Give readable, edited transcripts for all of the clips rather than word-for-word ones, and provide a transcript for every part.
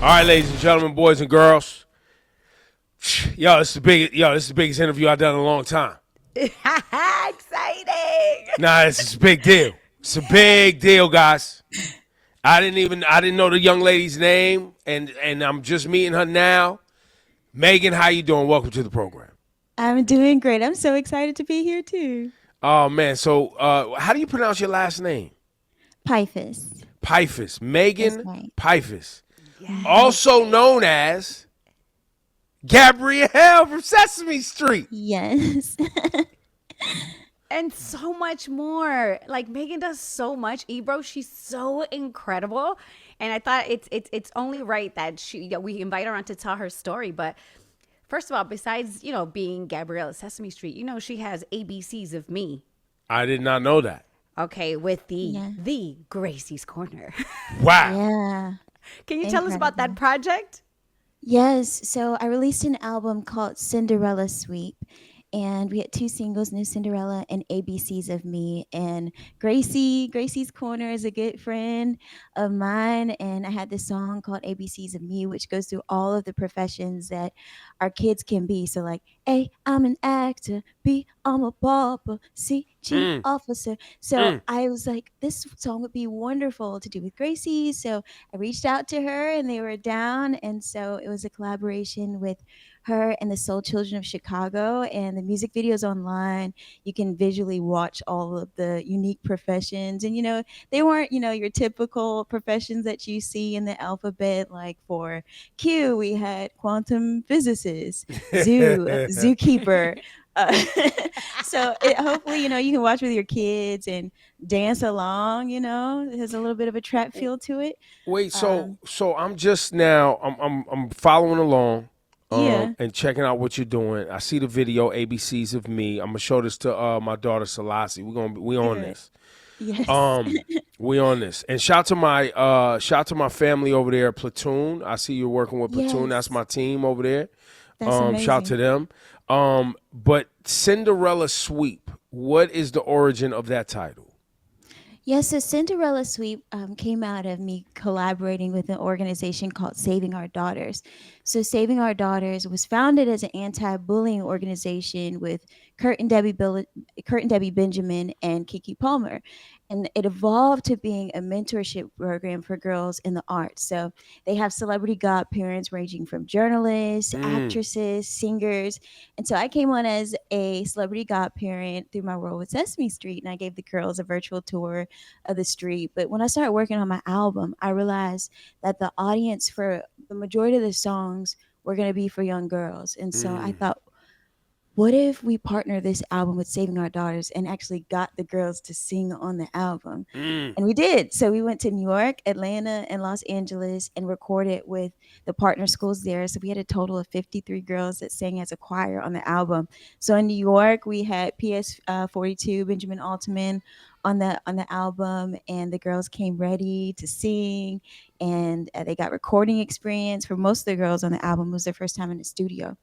All right, ladies and gentlemen, boys and girls. This is the biggest interview I've done in a long time. Exciting. This is a big deal. It's a big deal, guys. I didn't know the young lady's name, and I'm just meeting her now. Megan, how you doing? Welcome to the program. I'm doing great. I'm so excited to be here too. Oh man, so how do you pronounce your last name? Piphus. Piphus. Megan right. Piphus. Yes. Also known as Gabrielle from Sesame Street. Yes. And so much more. Like Megan does so much. Ebro, she's so incredible. And I thought it's only right that we invite her on to tell her story. But first of all, besides, being Gabrielle at Sesame Street, she has ABCs of Me. I did not know that. Okay, with the Gracie's Corner. Wow. Yeah. Can you tell us about that project? Yes. So I released an album called Cinderella Sweep. And we had 2 singles, New Cinderella and ABCs of Me. And Gracie's Corner is a good friend of mine. And I had this song called ABCs of Me, which goes through all of the professions that our kids can be. So like, A, I'm an actor. B, I'm a barber. C, chief officer. So I was like, this song would be wonderful to do with Gracie. So I reached out to her and they were down. And so it was a collaboration with her and the Soul Children of Chicago, and the music videos online. You can visually watch all of the unique professions, and they weren't your typical professions that you see in the alphabet. Like for Q, we had quantum physicist, zookeeper. So hopefully you can watch with your kids and dance along. It has a little bit of a trap feel to it. Wait, so I'm just now I'm following along. Yeah. And checking out what you're doing. I see the video ABCs of Me. I'm gonna show this to my daughter Selassie. We on this. Yes. We on this. And shout to my family over there at Platoon. I see you're working with Platoon. Yes. That's my team over there. That's amazing. Shout to them. But Cinderella Sweep, what is the origin of that title? Yes, so Cinderella Sweep came out of me collaborating with an organization called Saving Our Daughters. So Saving Our Daughters was founded as an anti-bullying organization with Kurt and Debbie Benjamin and Kiki Palmer. And it evolved to being a mentorship program for girls in the arts. So they have celebrity godparents ranging from journalists, actresses, singers. And so I came on as a celebrity godparent through my role with Sesame Street, and I gave the girls a virtual tour of the street. But when I started working on my album, I realized that the audience for the majority of the songs were going to be for young girls. And so I thought, what if we partner this album with Saving Our Daughters and actually got the girls to sing on the album? And we did. So we went to New York, Atlanta, and Los Angeles and recorded with the partner schools there. So we had a total of 53 girls that sang as a choir on the album. So in New York, we had PS 42, Benjamin Altman on the album, and the girls came ready to sing, and they got recording experience. For most of the girls on the album, it was their first time in the studio.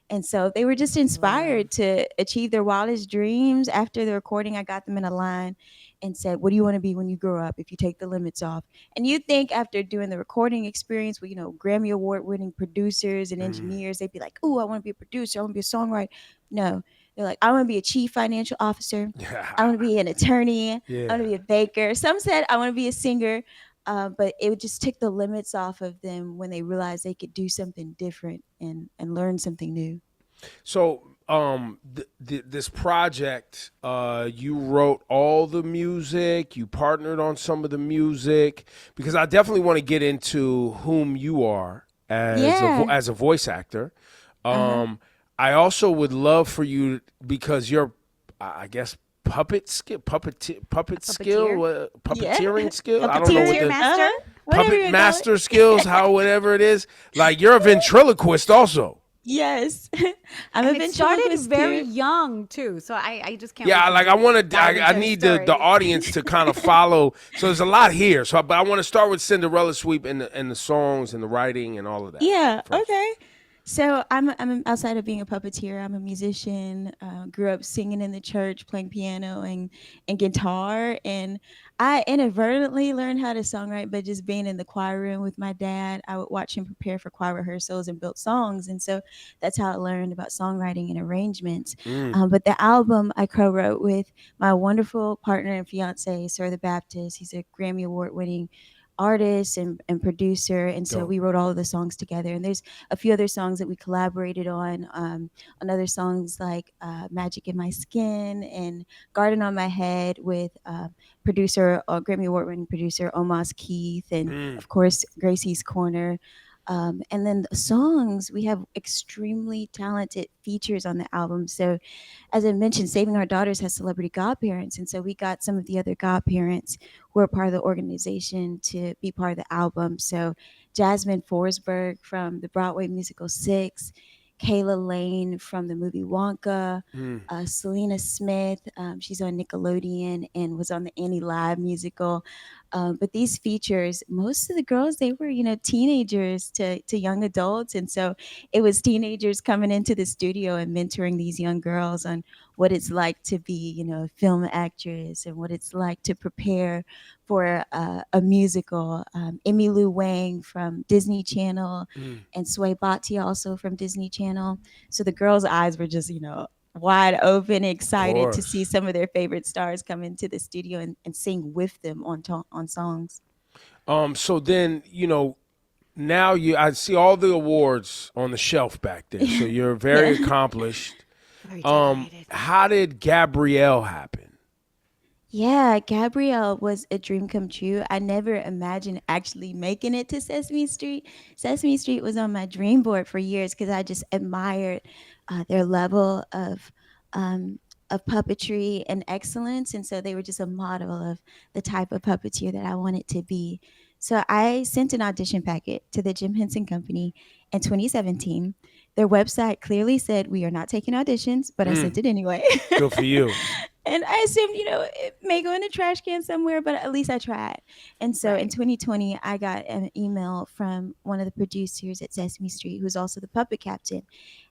And so they were just inspired to achieve their wildest dreams. After the recording, I got them in a line and said, what do you want to be when you grow up if you take the limits off? And you think after doing the recording experience with, Grammy Award winning producers and engineers, they'd be like, oh, I want to be a producer. I want to be a songwriter. No, they're like, I want to be a chief financial officer. I want to be an attorney. I want to be a baker. Some said, I want to be a singer. But it would just take the limits off of them when they realized they could do something different and learn something new. So this project, you wrote all the music, you partnered on some of the music, because I definitely want to get into whom you are as a voice actor. I also would love for you, because you're, I guess, puppeteering skill. I don't know what the master. puppet master skills, whatever it is. Like, you're a ventriloquist also. Yes, And it started very young too, so I just can't. Yeah, like I need the audience to kind of follow. So there's a lot here. But I want to start with Cinderella Sweep and the songs and the writing and all of that. Yeah. first. Okay. So I'm outside of being a puppeteer. I'm a musician. Grew up singing in the church, playing piano and guitar, and I inadvertently learned how to songwrite. But just being in the choir room with my dad, I would watch him prepare for choir rehearsals and build songs, and so that's how I learned about songwriting and arrangements. Mm, But the album I co-wrote with my wonderful partner and fiance, Sir the Baptist. He's a Grammy Award winning artist and producer, and so dope. we wrote all of the songs together. And there's a few other songs that we collaborated on other songs like Magic in My Skin and Garden on My Head with producer, Grammy Award winning producer Omas Keith, and Mm, of course Gracie's Corner. And then the songs, we have extremely talented features on the album. So, as I mentioned, Saving Our Daughters has celebrity godparents. And so we got some of the other godparents who are part of the organization to be part of the album. So, Jasmine Forsberg from the Broadway musical Six, Kayla Lane from the movie Wonka, mm. Selena Smith. She's on Nickelodeon and was on the Annie Live musical. But these features, most of the girls, they were, teenagers to young adults. And so it was teenagers coming into the studio and mentoring these young girls on what it's like to be, a film actress and what it's like to prepare for a musical. Emmy Lou Wang from Disney Channel Mm. and Sway Bhatti also from Disney Channel. So the girls' eyes were just, wide open, excited to see Course. some of their favorite stars come into the studio and sing with them on songs. So then, now I see all the awards on the shelf back there. So you're very Yeah. accomplished. Very decorated. How did Gabrielle happen? Yeah, Gabrielle was a dream come true. I never imagined actually making it to Sesame Street. Sesame Street was on my dream board for years because I just admired their level um, of puppetry and excellence, and so they were just a model of the type of puppeteer that I wanted to be. So I sent an audition packet to the Jim Henson Company in 2017. Their website clearly said we are not taking auditions, but I sent Mm, it anyway. good for you. And I assumed, it may go in a trash can somewhere, but at least I tried. And so in Right. 2020, I got an email from one of the producers at Sesame Street, who's also the puppet captain.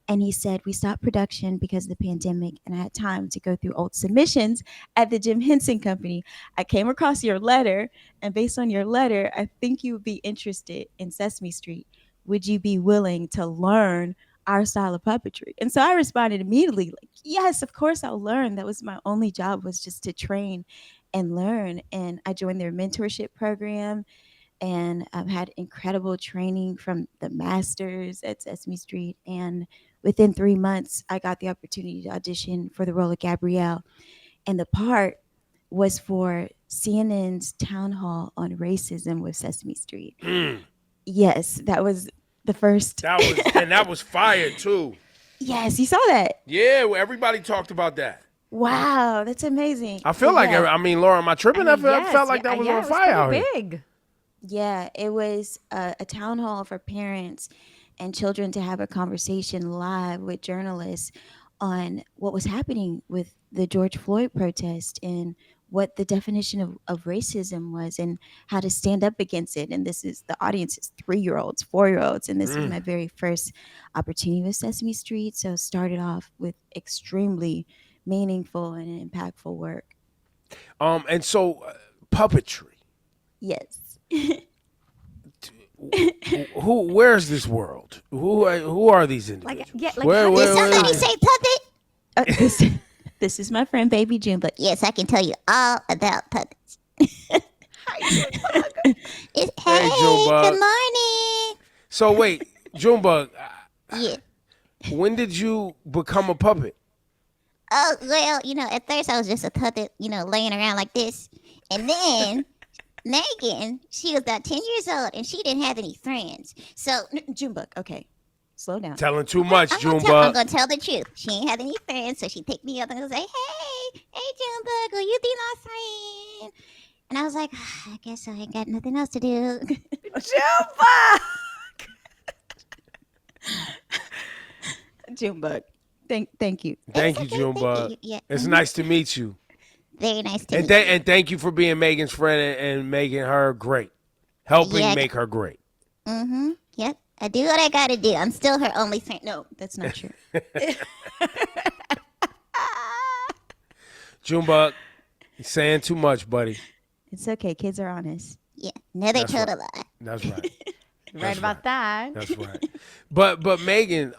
And he said, we stopped production because of the pandemic, and I had time to go through old submissions at the Jim Henson Company. I came across your letter, and based on your letter, I think you would be interested in Sesame Street. Would you be willing to learn our style of puppetry? And so I responded immediately, like, yes, of course I'll learn. That was my only job, was just to train and learn. And I joined their mentorship program, and I've had incredible training from the masters at Sesame Street. And within 3 months, I got the opportunity to audition for the role of Gabrielle. And the part was for CNN's town hall on racism with Sesame Street. Mm, Yes, that was the first. that was fire too. Yes, you saw that. Yeah, well, everybody talked about that. Wow, that's amazing. I feel But like, yeah, Laura, am I tripping? I Yes, felt like that was yeah, on it fire out pretty here. big. yeah, it was a town hall for parents and children to have a conversation live with journalists on what was happening with the George Floyd protest and what the definition of racism was and how to stand up against it. And this is the audience is 3-year-olds, 4-year-olds. And this was Mm. my very first opportunity with Sesame Street. So started off with extremely meaningful and impactful work. And so puppetry. Yes. Where's this world? Who are these Like, individuals? yeah, like, Where, how where, did where- somebody Say puppet? This, this is my friend Baby June, but Yes, I can tell you all about puppets. Hey, Junebug. good morning. So wait, Junebug, Yeah. when did you become a puppet? Oh, well, at first I was just a puppet, laying around like this. And then Megan, she was about 10 years old and she didn't have any friends. So Junebug, okay, slow down. Telling too much, I'm Junebug. going to tell the truth. She ain't have any friends, so she picked me up and was like, hey, Junebug, will you be my friend? And I was like, I guess I ain't got nothing else to do. Junebug, thank you. Thank you, Okay, Junebug. you. Yeah. It's Mhm. nice to meet you. Very nice to And, meet you. and thank you for being Megan's friend and making her great. Helping Yeah. make her great. Mm-hmm. Yep. I do what I gotta do. I'm still her only friend. No, that's not true. Junebug, you're saying too much, buddy. It's okay. Kids are honest. Yeah, never That's told right. a lie. That's right. Right That's right. about that. That's right. But Megan,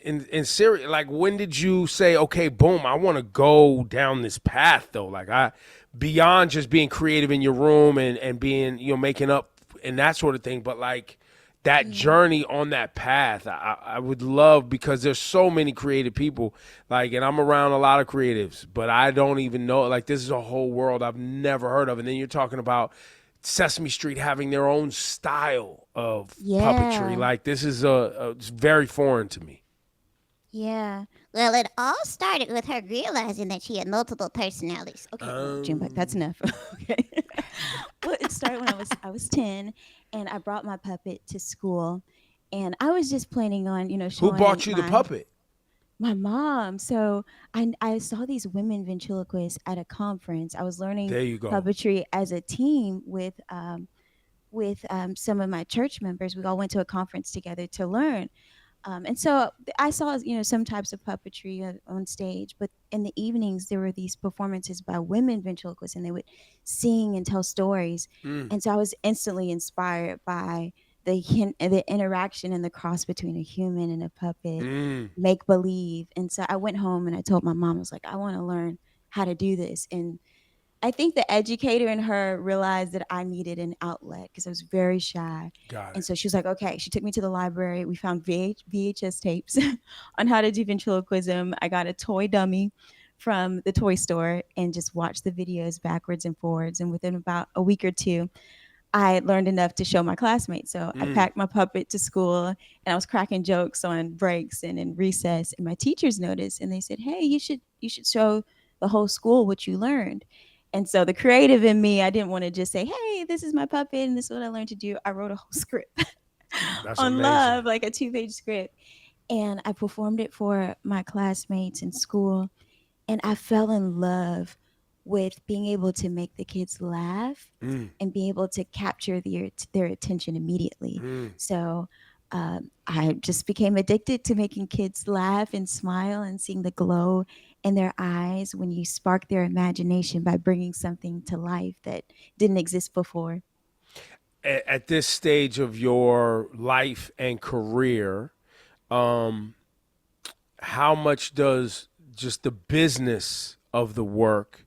in serious, like when did you say, okay, boom, I want to go down this path though? Like I beyond just being creative in your room and being, making up and that sort of thing, but like that journey on that path, I would love because there's so many creative people, like, and I'm around a lot of creatives, but I don't even know, like, this is a whole world I've never heard of. And then you're talking about Sesame Street having their own style of puppetry. Yeah. Like, this is it's very foreign to me. Yeah. Well, it all started with her realizing that she had multiple personalities. Okay, Junebug, that's enough. Okay. Well, it started when I was 10, and I brought my puppet to school, and I was just planning on Who showing bought you the puppet? my mom. So I saw these women ventriloquists at a conference. I was learning There you go. puppetry as a team with some of my church members. We all went to a conference together to learn. And so I saw, some types of puppetry on stage, but in the evenings there were these performances by women ventriloquists, and they would sing and tell stories. Mm, And so I was instantly inspired by the interaction and the cross between a human and a puppet, mm. make believe. And so I went home and I told my mom, I was like, I want to learn how to do this. And I think the educator in her realized that I needed an outlet because I was very shy. Got And it. so she was like, okay. She took me to the library. We found VHS tapes on how to do ventriloquism. I got a toy dummy from the toy store and just watched the videos backwards and forwards. And within about a week or two, I learned enough to show my classmates. So I Mm. packed my puppet to school and I was cracking jokes on breaks and in recess. And my teachers noticed and they said, hey, you should show the whole school what you learned. And so the creative in me, I didn't want to just say, hey, this is my puppet and this is what I learned to do. I wrote a whole script That's on amazing. love, like a 2-page script. And I performed it for my classmates in school. And I fell in love with being able to make the kids laugh Mm, and be able to capture their attention immediately. mm. So I just became addicted to making kids laugh and smile and seeing the glow in their eyes when you spark their imagination by bringing something to life that didn't exist before. At this stage of your life and career, um, how much does just the business of the work,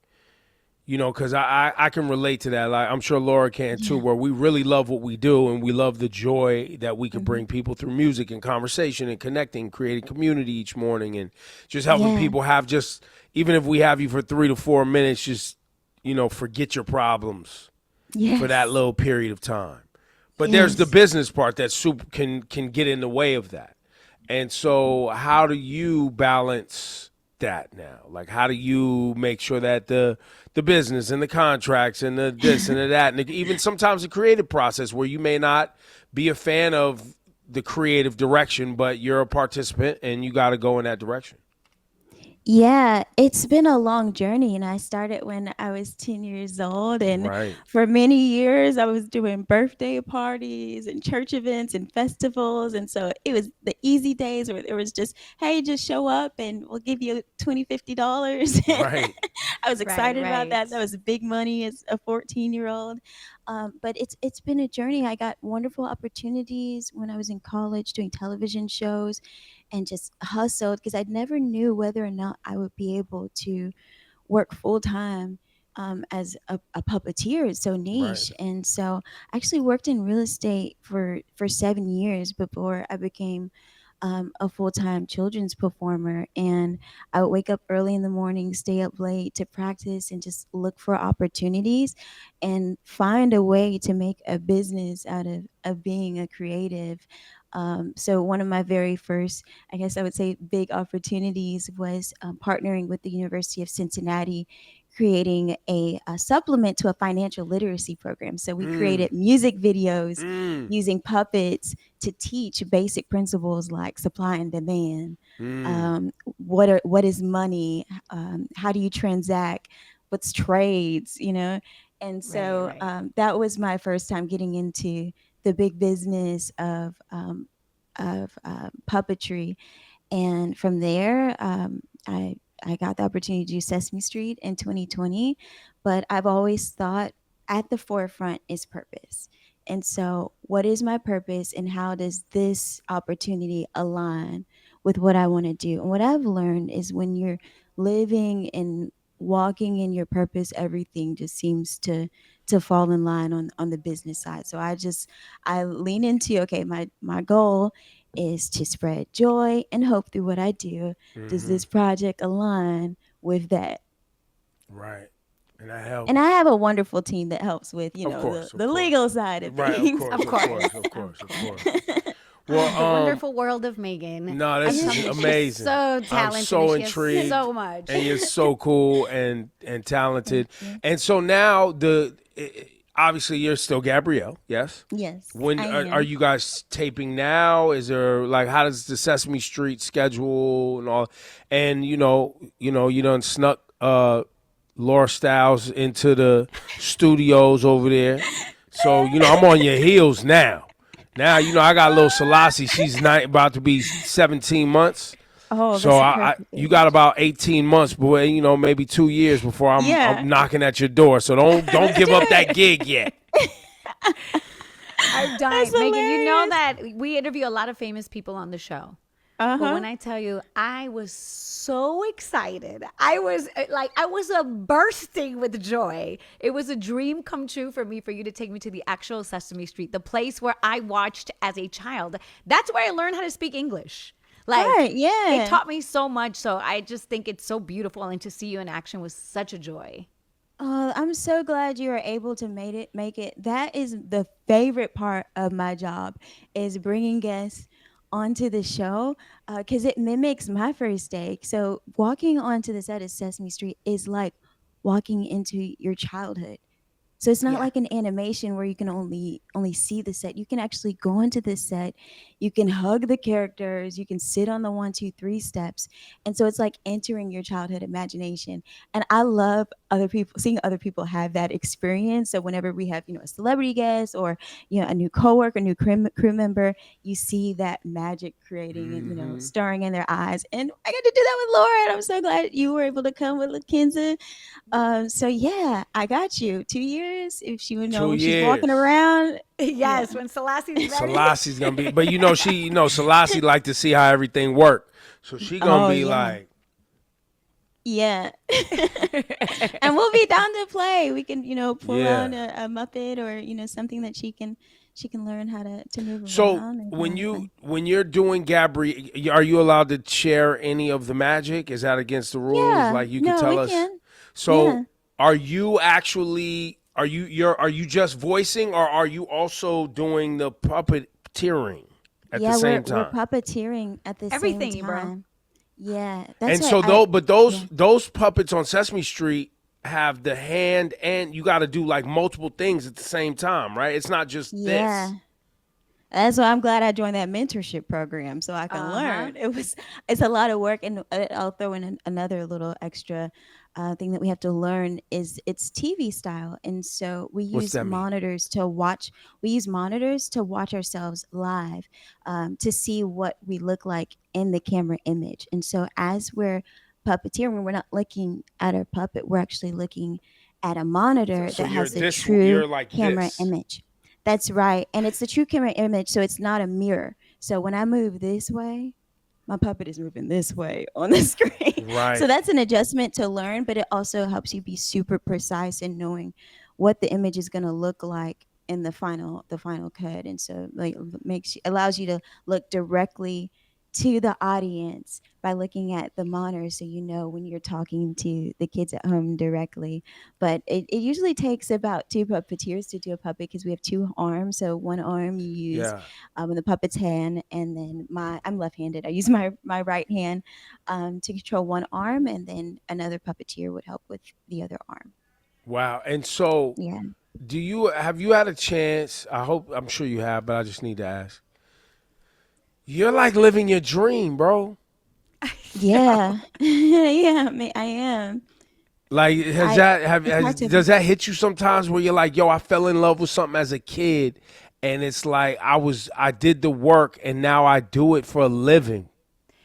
because I can relate to that. Like I'm sure Laura can too, Yeah. where we really love what we do and we love the joy that we can Hmm. bring people through music and conversation and connecting, creating community each morning and just helping Yeah. people have just, even if we have you for 3 to 4 minutes, just, forget your problems for that Yes. little period of time. But there's the Yes. business part that can get in the way of that. And so how do you balance that now? Like how do you make sure that the business and the contracts and the this and the that and even sometimes the creative process where you may not be a fan of the creative direction, but you're a participant and you got to go in that direction. Yeah, it's been a long journey, and I started when I was 10 years old. And Right. for many years, I was doing birthday parties and church events and festivals. And so it was the easy days where it was just, hey, just show up and we'll give you $20, $50. Right. I was Right, excited about right. that. That was big money as a 14-year-old. But it's been a journey. I got wonderful opportunities when I was in college doing television shows and just hustled because I never knew whether or not I would be able to work full time as a puppeteer. It's so Right. niche. And so I actually worked in real estate for 7 years before I became a full time children's performer. And I would wake up early in the morning, stay up late to practice, and just look for opportunities and find a way to make a business out of being a creative. So, one of my very first, I guess I would say, big opportunities was partnering with the University of Cincinnati, creating a supplement to a financial literacy program. So, we Mm, created music videos mm, using puppets to teach basic principles like supply and demand. mm. What is money? How do you transact? What's trades? And Right, so right. that was my first time getting into the big business of of puppetry, and from there, I got the opportunity to do Sesame Street in 2020. But I've always thought at the forefront is purpose. And so, what is my purpose, and how does this opportunity align with what I want to do? And what I've learned is when you're living and walking in your purpose, everything just seems to fall in line on the business side. So I lean into, okay, my goal is to spread joy and hope through what I do. Does Hmm. this project align with that? Right. And that And helps. I have a wonderful team that helps with, Of course, of the course. legal side of Right, of things. course, Of of course. course, of course, of course. Well, The wonderful world of Megan. no, I'm this is telling you, she's amazing. so I'm talented. so and she has intrigued, so much. and you're so cool and talented. Thank you. And so now obviously you're still Gabrielle, yes? Yes, When I are am. you guys taping now? Is there like how does the Sesame Street schedule and all? And you done snuck Laura Styles into the studios over there. So I'm on your heels now. Now I got little Selassie. She's not about to be 17 months. Oh, So that's a I perfect you got age. about 18 months, boy. Maybe 2 years before Yeah. I'm knocking at your door. So don't give up that gig yet. I'm dying. That's Megan, you know hilarious. that we interview a lot of famous people on the show. But Uh-huh. when I tell you, I was so excited. I was bursting with joy. It was a dream come true for me for you to take me to the actual Sesame Street, the place where I watched as a child. That's where I learned how to speak English. Like, Right, yeah. it taught me so much. So I just think it's so beautiful. And to see you in action was such a joy. Oh, I'm so glad you were able to make it. That is the favorite part of my job, is bringing guests onto the show, because it mimics my first day. So walking onto the set of Sesame Street is like walking into your childhood. So it's not Yeah. like an animation where you can only see the set. You can actually go into this set, you can hug the characters, you can sit on the 1, 2, 3 steps. And so it's like entering your childhood imagination. And I love seeing other people have that experience. So whenever we have, a celebrity guest, or, a new coworker, a new crew member, you see that magic creating and, Hmm. stirring in their eyes. And I got to do that with Laura. And I'm so glad you were able to come with LaKenza. So yeah, I got you. 2 years. If she would know Two when she's walking years. around. Yeah. Yes, when Selassie's ready. Selassie's gonna be, but Selassie like to see how everything work. So she gonna Oh be yeah. like, Yeah. And we'll be down to play. We can, pull out yeah. a Muppet, or, something that she can learn how to move So around and when have fun. you're doing Gabri, are you allowed to share any of the magic? Is that against the rules? Yeah. Like you could No, tell we us. can. So Yeah. are you actually are you just voicing, or are you also doing the puppeteering at the Yeah, we're same we're time? puppeteering at the same Everything, bro. time. Yeah. That's And why so I though, but yeah. those puppets on Sesame Street have the hand, and you got to do like multiple things at the same time, right? It's not just Yeah. this. That's why I'm glad I joined that mentorship program, so I can Uh-huh. learn. It's a lot of work, and I'll throw in another little extra thing that we have to learn is it's TV style, and so What's that mean? We use monitors to watch ourselves live, to see what we look like in the camera image, and so as we're puppeteering, we're not looking at our puppet; we're actually looking at a monitor So that has a true you're like camera this. image. That's right. And it's the true camera image, so it's not a mirror. So when I move this way, my puppet is moving this way on the screen. So Right. that's an adjustment to learn, but it also helps you be super precise in knowing what the image is going to look like in the final cut. And so like allows you to look directly to the audience by looking at the monitor, so you know when you're talking to the kids at home directly. But it usually takes about 2 puppeteers to do a puppet, because we have 2 arms. So one arm you use Yeah. in the puppet's hand, and then I'm left-handed. I use my right hand to control one arm, and then another puppeteer would help with the other arm. Wow. And so Yeah. have you had a chance? I'm sure you have, but I just need to ask. You're like living your dream, bro. Yeah. Yeah, I am. Like I It's hard to does that hit you sometimes where you're like, yo, I fell in love with something as a kid, and it's like I did the work, and now I do it for a living.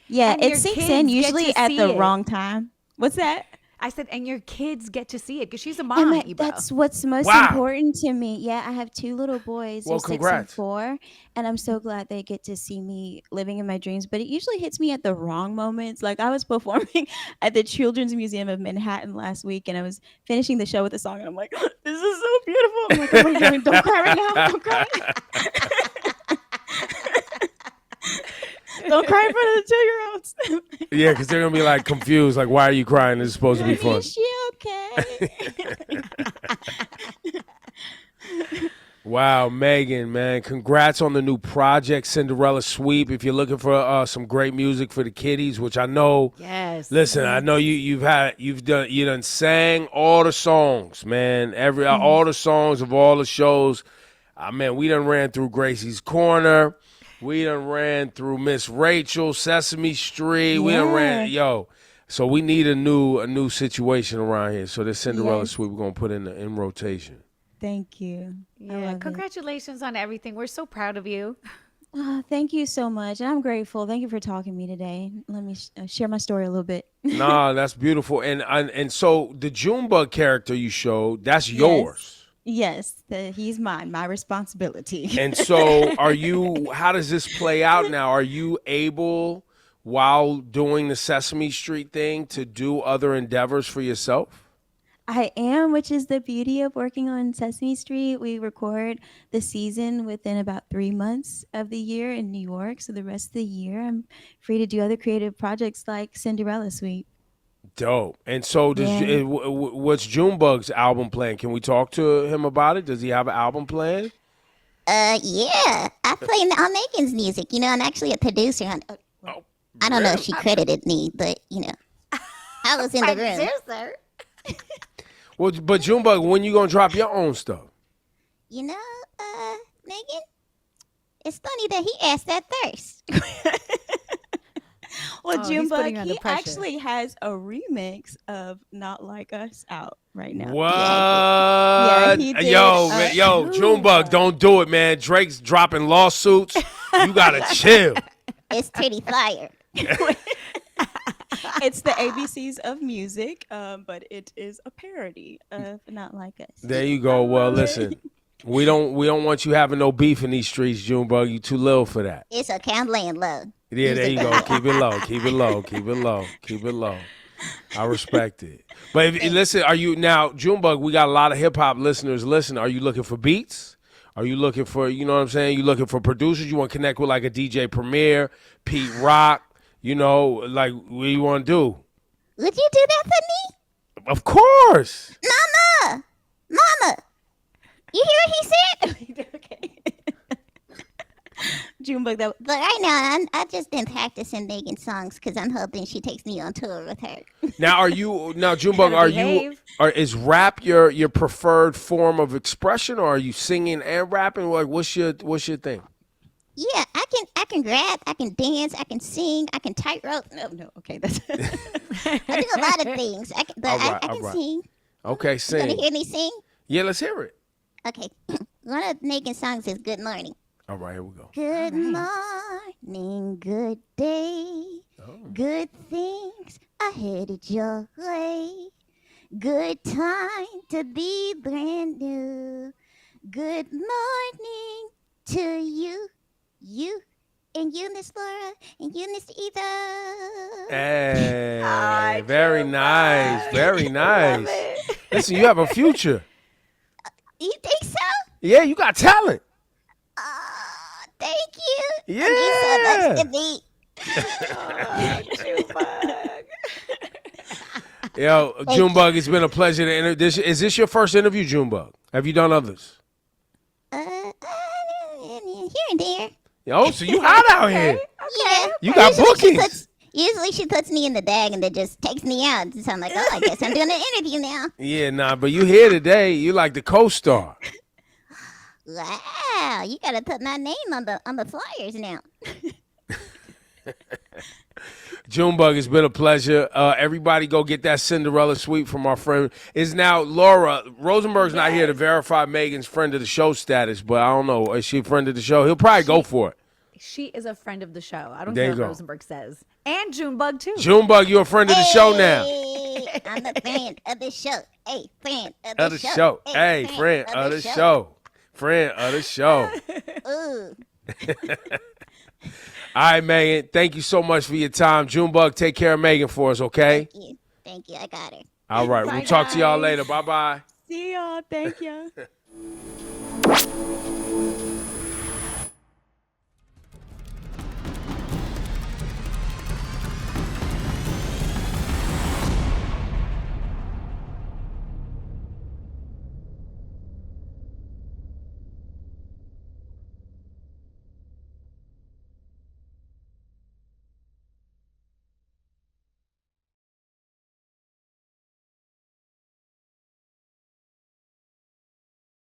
Yeah, And it your sinks in kids get usually to at see the it. wrong time. What's that? I said, and your kids get to see it because she's a And mom, Ebro. that's what's most Wow. important to me. Yeah, I have 2 little boys. Well, They're 6 and congrats. 4, and I'm so glad they get to see me living in my dreams. But it usually hits me at the wrong moments. Like I was performing at the Children's Museum of Manhattan last week, and I was finishing the show with a song, and I'm like, "This is so beautiful." I'm like, "Oh my God, don't cry right now! Don't cry! Don't cry in front of the 2-year-olds." Yeah, because they're gonna be like confused, like, why are you crying? This is supposed to be fun. Is she okay? Wow, Megan, man, congrats on the new project, Cinderella Sweep. If you're looking for some great music for the kiddies, which I know. Yes. Listen, I know you done sang all the songs, man. All the songs of all the shows. Man, we done ran through Gracie's Corner. We done ran through Miss Rachel, Sesame Street. We done ran, So we need a new situation around here. So this Cinderella Sweep we're gonna put in rotation. Thank you. I Yeah. love it. Congratulations on everything. We're so proud of you. Thank you so much. And I'm grateful. Thank you for talking to me today. Let me share my story a little bit. Nah, that's beautiful. And so the Junebug character you showed, that's yours. Yes, he's mine, my responsibility. And so how does this play out now? Are you able, while doing the Sesame Street thing, to do other endeavors for yourself? I am, which is the beauty of working on Sesame Street. We record the season within about 3 months of the year in New York. So the rest of the year, I'm free to do other creative projects like Cinderella Sweep. Dope. And so what's Junebug's album plan? Can we talk to him about it? Does he have an album plan? Yeah. I play on Megan's music. You know, I'm actually a producer on. I don't know if she credited me, but I was in the room. Producer. Well, but Junebug, when you gonna drop your own stuff? You know, Megan, it's funny that he asked that first. Well, Oh, he's putting Junebug, you under he pressure. actually has a remix of Not Like Us out right now. What? Yeah, he did. Yo, Junebug, don't do it, man. Drake's dropping lawsuits. You gotta chill. It's pretty fire. It's the ABCs of music, but it is a parody of Not Like Us. There you go. Well, listen, we don't want you having no beef in these streets, Junebug. You too little for that. It's okay. I'm laying low. Yeah, there you go. Keep it low. Keep it low. Keep it low. Keep it low. I respect it. But listen, are you now, Junebug? We got a lot of hip hop listeners. Listen, are you looking for beats? Are you looking for, you know what I'm saying? You looking for producers? You want to connect with like a DJ Premier, Pete Rock? You know, like what you want to do? Would you do that for me? Of course. Mama. You hear what he said? Okay. Junebug, that But right now, I just been practicing Megan songs because I'm hoping she takes me on tour with her. Now, Junebug, is rap your preferred form of expression, or are you singing and rapping? Like, what's your thing? Yeah, I can rap, I can dance, I can sing, I can tightrope. no, okay, that's I do a lot of things. I can sing. Okay, You sing. want to hear me sing? Yeah, let's hear it. Okay. One of Megan's songs is Good Morning. All right, here we go. Good morning, good day. Good things are headed your way. Good time to be brand new. Good morning to you, and you, Miss Laura, and you, Miss Eva. Hey, very nice, very nice. Listen, you have a future. You think so? Yeah, you got talent. Thank you. Yeah. Thank you so much to be. Yo, Junebug, it's been a pleasure to interview. Is this your first interview, Junebug? Have you done others? Here and there. Oh, so you hot out here. Yeah. You got bookings. Usually she puts me in the bag and then just takes me out. So I'm like, I guess I'm doing an interview now. Yeah, nah, but you here today. You like the co-star. Wow, you gotta put my name on the flyers now. Junebug, it's been a pleasure. Everybody go get that Cinderella suite from our friend. Is now Laura Rosenberg's not here to verify Megan's friend of the show status, but I don't know. Is she a friend of the show? He'll probably go for it. She is a friend of the show. I don't There care you what go. Rosenberg says. And Junebug, too. Junebug, you're a friend of the show now. Hey, I'm a friend of the show. Hey, friend of Of the the show. show. Hey, friend of the show. Friend of the show. Ooh. All right, Megan. Thank you so much for your time. Junebug, take care of Megan for us, okay? Thank you. I got her. All right. Bye, We'll talk to y'all guys. later. Bye-bye. See y'all. Thank you.